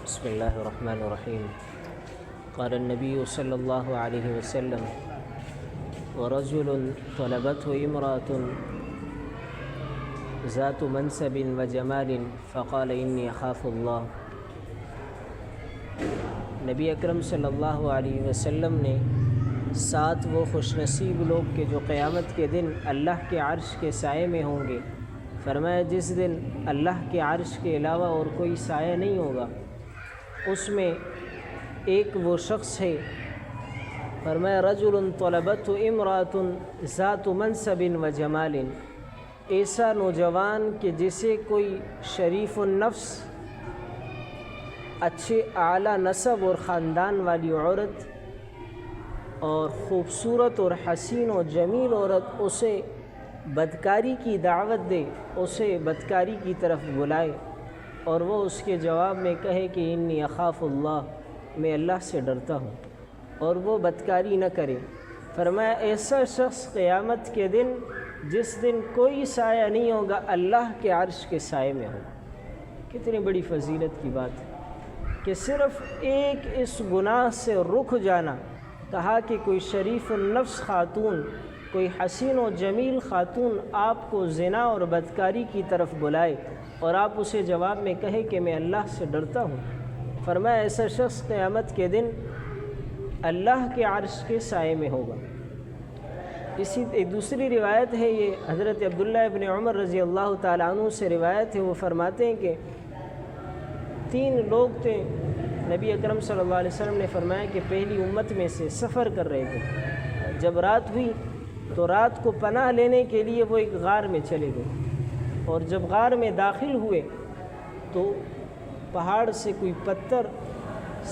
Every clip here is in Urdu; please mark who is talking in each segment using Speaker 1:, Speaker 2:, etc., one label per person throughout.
Speaker 1: بسم الله الرحمن الرحيم. قال النبي صلى الله عليه وسلم: ورجل طلبته امرأة ذات منصب وجمال فقال إني أخاف الله. نبی اکرم صلی اللہ علیہ وسلم نے 7 وہ خوش نصیب لوگ کے جو قیامت کے دن اللہ کے عرش کے سائے میں ہوں گے، فرمایا جس دن اللہ کے عرش کے علاوہ اور کوئی سایہ نہیں ہوگا، اس میں ایک وہ شخص ہے، فرمایا رجل طلبته امرأة ذات منصب و جمال، ایسا نوجوان کہ جسے کوئی شریف النفس، اچھے اعلیٰ نسب اور خاندان والی عورت اور خوبصورت اور حسین و جمیل عورت اسے بدکاری کی دعوت دے، اسے بدکاری کی طرف بلائے، اور وہ اس کے جواب میں کہے کہ انی اخاف اللہ، میں اللہ سے ڈرتا ہوں، اور وہ بدکاری نہ کرے، فرمایا ایسا شخص قیامت کے دن جس دن کوئی سایہ نہیں ہوگا اللہ کے عرش کے سائے میں ہوگا۔ کتنی بڑی فضیلت کی بات ہے کہ صرف ایک اس گناہ سے رک جانا، کہا کہ کوئی شریف النفس خاتون، کوئی حسین و جمیل خاتون آپ کو زنا اور بدکاری کی طرف بلائے اور آپ اسے جواب میں کہے کہ میں اللہ سے ڈرتا ہوں، فرمایا ایسا شخص قیامت کے دن اللہ کے عرش کے سائے میں ہوگا۔ اسی ایک دوسری روایت ہے، یہ حضرت عبداللہ ابن عمر رضی اللہ تعالیٰ عنہ سے روایت ہے، وہ فرماتے ہیں کہ 3 لوگ تھے، نبی اکرم صلی اللہ علیہ وسلم نے فرمایا کہ پہلی امت میں سے سفر کر رہے تھے، جب رات ہوئی تو رات کو پناہ لینے کے لیے وہ ایک غار میں چلے گئے، اور جب غار میں داخل ہوئے تو پہاڑ سے کوئی پتھر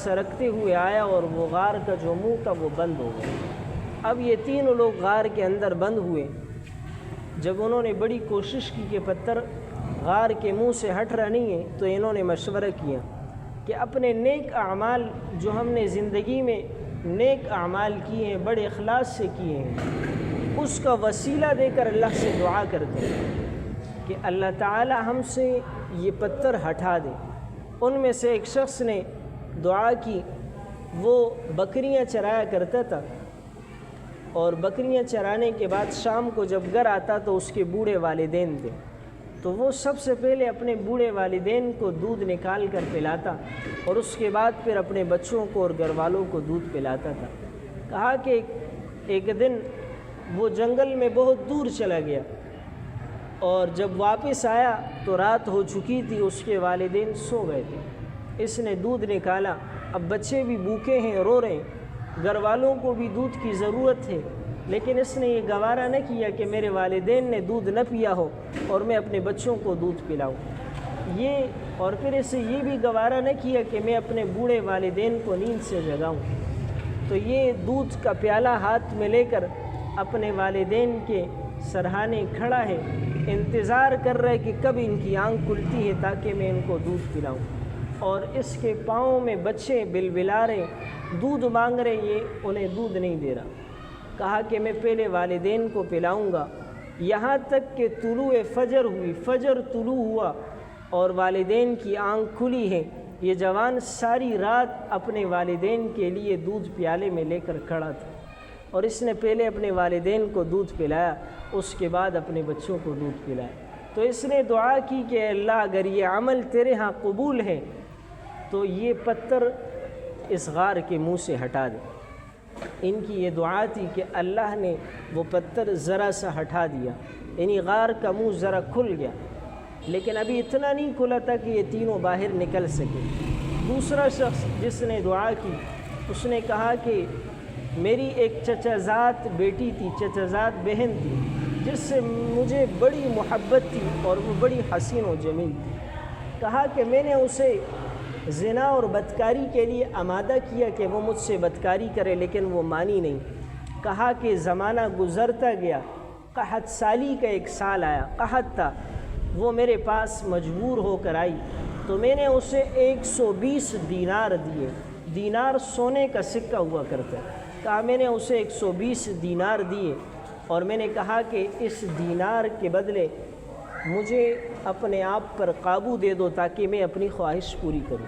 Speaker 1: سرکتے ہوئے آیا اور وہ غار کا جو منہ تھا وہ بند ہو گیا۔ اب یہ 3 لوگ غار کے اندر بند ہوئے، جب انہوں نے بڑی کوشش کی کہ پتھر غار کے منہ سے ہٹ رہا نہیں ہے، تو انہوں نے مشورہ کیا کہ اپنے نیک اعمال جو ہم نے زندگی میں نیک اعمال کیے ہیں، بڑے اخلاص سے کیے ہیں، اس کا وسیلہ دے کر اللہ سے دعا کرتے ہیں کہ اللہ تعالی ہم سے یہ پتھر ہٹا دے۔ ان میں سے ایک شخص نے دعا کی، وہ بکریاں چرایا کرتا تھا، اور بکریاں چرانے کے بعد شام کو جب گھر آتا تو اس کے بوڑھے والدین تھے، تو وہ سب سے پہلے اپنے بوڑھے والدین کو دودھ نکال کر پلاتا اور اس کے بعد پھر اپنے بچوں کو اور گھر والوں کو دودھ پلاتا تھا۔ کہا کہ ایک دن وہ جنگل میں بہت دور چلا گیا، اور جب واپس آیا تو رات ہو چکی تھی، اس کے والدین سو گئے تھے، اس نے دودھ نکالا، اب بچے بھی بھوکے ہیں، رو رہے ہیں، گھر والوں کو بھی دودھ کی ضرورت ہے، لیکن اس نے یہ گوارا نہ کیا کہ میرے والدین نے دودھ نہ پیا ہو اور میں اپنے بچوں کو دودھ پلاؤں، اور پھر اسے یہ بھی گوارا نہ کیا کہ میں اپنے بوڑھے والدین کو نیند سے جگاؤں۔ تو یہ دودھ کا پیالہ ہاتھ میں لے کر اپنے والدین کے سرہانے کھڑا ہے، انتظار کر رہا ہے کہ کب ان کی آنکھ کھلتی ہے تاکہ میں ان کو دودھ پلاؤں، اور اس کے پاؤں میں بچے بلبلا رہے، دودھ مانگ رہے، یہ انہیں دودھ نہیں دے رہا۔ کہا کہ میں پہلے والدین کو پلاؤں گا، یہاں تک کہ طلوع فجر ہوئی، فجر طلوع ہوا اور والدین کی آنکھ کھلی ہے۔ یہ جوان ساری رات اپنے والدین کے لیے دودھ پیالے میں لے کر کھڑا تھا، اور اس نے پہلے اپنے والدین کو دودھ پلایا، اس کے بعد اپنے بچوں کو دودھ پلایا۔ تو اس نے دعا کی کہ اللہ اگر یہ عمل تیرے ہاں قبول ہے تو یہ پتھر اس غار کے منہ سے ہٹا دے۔ ان کی یہ دعا تھی کہ اللہ نے وہ پتھر ذرا سا ہٹا دیا، یعنی غار کا منہ ذرا کھل گیا، لیکن ابھی اتنا نہیں کھلا تھا کہ یہ تینوں باہر نکل سکے۔ دوسرا شخص جس نے دعا کی، اس نے کہا کہ میری ایک چچا زاد بیٹی تھی، چچا زاد بہن تھی، جس سے مجھے بڑی محبت تھی اور وہ بڑی حسین و جمیل تھی۔ کہا کہ میں نے اسے زنا اور بدکاری کے لیے آمادہ کیا کہ وہ مجھ سے بدکاری کرے، لیکن وہ مانی نہیں۔ کہا کہ زمانہ گزرتا گیا، قحط سالی کا 1 سال آیا، قحط تھا، وہ میرے پاس مجبور ہو کر آئی، تو میں نے اسے 120 دینار دیے، دینار سونے کا سکہ ہوا کرتا ہے، کہا میں نے اسے 120 دینار دیے، اور میں نے کہا کہ اس دینار کے بدلے مجھے اپنے آپ پر قابو دے دو تاکہ میں اپنی خواہش پوری کروں۔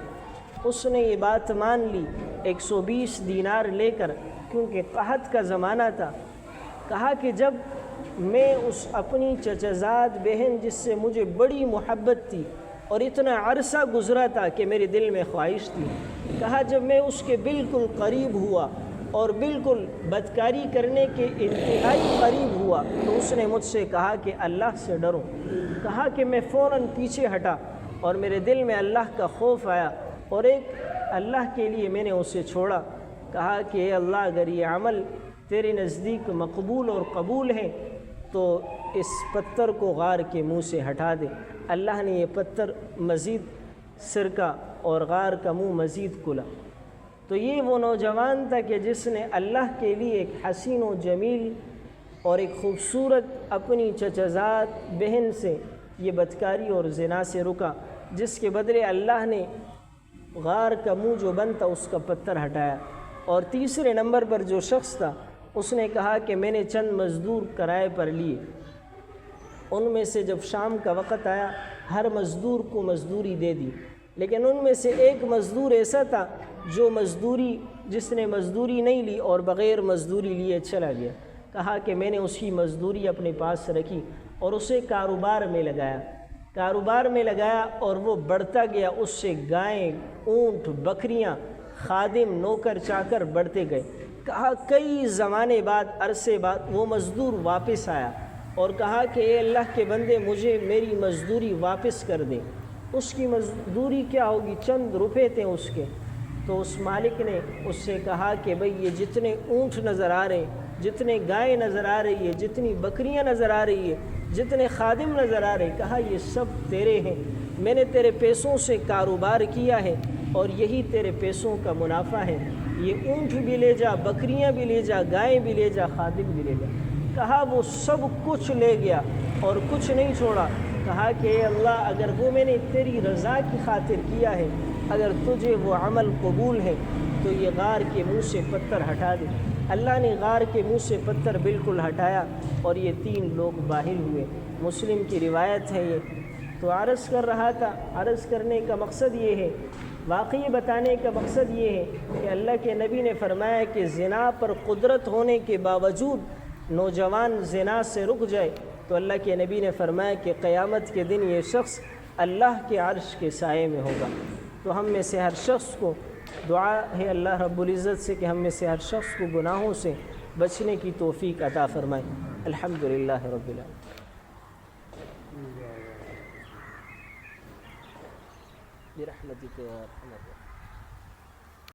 Speaker 1: اس نے یہ بات مان لی 120 دینار لے کر، کیونکہ قحط کا زمانہ تھا۔ کہا کہ جب میں اس اپنی چچزاد بہن جس سے مجھے بڑی محبت تھی اور اتنا عرصہ گزرا تھا کہ میرے دل میں خواہش تھی، کہا جب میں اس کے بالکل قریب ہوا اور بالکل بدکاری کرنے کے انتہائی قریب ہوا تو اس نے مجھ سے کہا کہ اللہ سے ڈرو۔ کہا کہ میں فوراً پیچھے ہٹا اور میرے دل میں اللہ کا خوف آیا اور ایک اللہ کے لیے میں نے اسے چھوڑا۔ کہا کہ اے اللہ اگر یہ عمل تیرے نزدیک مقبول اور قبول ہے تو اس پتھر کو غار کے منہ سے ہٹا دے۔ اللہ نے یہ پتھر مزید سرکا اور غار کا منہ مزید کھلا۔ تو یہ وہ نوجوان تھا کہ جس نے اللہ کے لیے ایک حسین و جمیل اور ایک خوبصورت اپنی چچزاد بہن سے یہ بدکاری اور زنا سے رکا، جس کے بدلے اللہ نے غار کا منہ جو بند تھا اس کا پتھر ہٹایا۔ اور تیسرے نمبر پر جو شخص تھا اس نے کہا کہ میں نے چند مزدور کرائے پر لیے، ان میں سے جب شام کا وقت آیا ہر مزدور کو مزدوری دے دی، لیکن ان میں سے ایک مزدور ایسا تھا جس نے مزدوری نہیں لی اور بغیر مزدوری لیے چلا گیا۔ کہا کہ میں نے اس کی مزدوری اپنے پاس رکھی اور اسے کاروبار میں لگایا اور وہ بڑھتا گیا، اس سے گائیں، اونٹ، بکریاں، خادم، نوکر چاکر بڑھتے گئے۔ کہا کئی زمانے بعد، عرصے بعد وہ مزدور واپس آیا اور کہا کہ اے اللہ کے بندے مجھے میری مزدوری واپس کر دیں۔ اس کی مزدوری کیا ہوگی؟ چند روپے تھے اس کے۔ تو اس مالک نے اس سے کہا کہ بھئی یہ جتنے اونٹ نظر آ رہے ہیں، جتنے گائیں نظر آ رہی ہے، جتنی بکریاں نظر آ رہی ہے، جتنے خادم نظر آ رہے، کہا یہ سب تیرے ہیں، میں نے تیرے پیسوں سے کاروبار کیا ہے اور یہی تیرے پیسوں کا منافع ہے، یہ اونٹ بھی لے جا، بکریاں بھی لے جا، گائیں بھی لے جا، خادم بھی لے جا۔ کہا وہ سب کچھ لے گیا اور کچھ نہیں چھوڑا۔ کہا کہ اے اللہ اگر وہ میں نے تیری رضا کی خاطر کیا ہے، اگر تجھے وہ عمل قبول ہے تو یہ غار کے منہ سے پتھر ہٹا دے۔ اللہ نے غار کے منہ سے پتھر بالکل ہٹایا اور یہ 3 لوگ باہر ہوئے۔ مسلم کی روایت ہے یہ۔ تو عرض کر رہا تھا، عرض کرنے کا مقصد یہ ہے، واقعی بتانے کا مقصد یہ ہے کہ اللہ کے نبی نے فرمایا کہ زنا پر قدرت ہونے کے باوجود نوجوان زنا سے رک جائے تو اللہ کے نبی نے فرمایا کہ قیامت کے دن یہ شخص اللہ کے عرش کے سائے میں ہوگا۔ تو ہم میں سے ہر شخص کو دعا ہے اللہ رب العزت سے کہ ہم میں سے ہر شخص کو گناہوں سے بچنے کی توفیق عطا فرمائے۔ الحمدللہ رب العالمین۔ برحمتک یا ارحم الراحمین۔